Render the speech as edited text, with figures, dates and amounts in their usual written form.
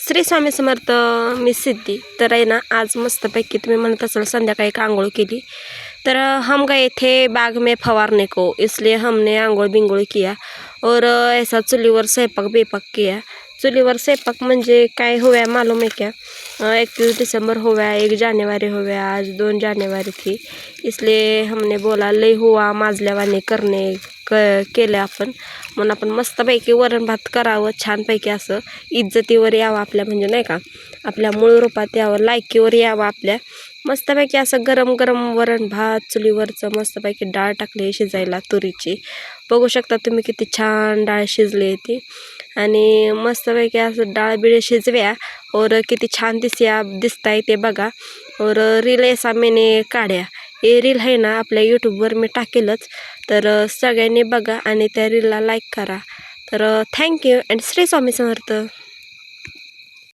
श्री स्वामी समर्थ. मी सिद्धी. तर आहे ना, आज मस्तपैकी तुम्ही म्हणत असाल संध्याकाळी एक आंघोळ केली. तर हम गए थे बाग में फवारने को, इसलिए हमने आंघोळ बिंगोळ किया और ऐसा चुलीवर स्वयंपाक बेपाक किया. चुलीवर स्वयंपाक म्हणजे काय हुआ मालूम है क्या? 31 दिसंबर हुआ, 1 जानेवारी हुआ, आज 2 जानेवारी थी. इसलिए हमने बोला लय हुआ माजल्यावाने करणे केलं आपण, म्हणून आपण मस्तपैकी वरण भात करावं छानपैकी, असं इज्जतीवर यावं आपल्या, म्हणजे नाही का, आपल्या मूळ रूपात यावं, लायकीवर यावं आपल्या. मस्तपैकी असं गरम गरम वरण भात चुलीवरचं, मस्तपैकी डाळ टाकली शिजायला तुरीची. बघू शकता तुम्ही किती छान डाळ शिजली ती. आणि मस्तपैकी असं डाळ बिळ शिजव्या और किती छान दिसताय ते बघा. और रील ऐसा मैंने काढ्या, हे रील आहे ना आपल्या यूट्यूबवर मी टाकेलच. तर सगळ्यांनी बघा आणि त्या रीलला लाईक करा. तर थँक्यू अँड श्री स्वामी समर्थ.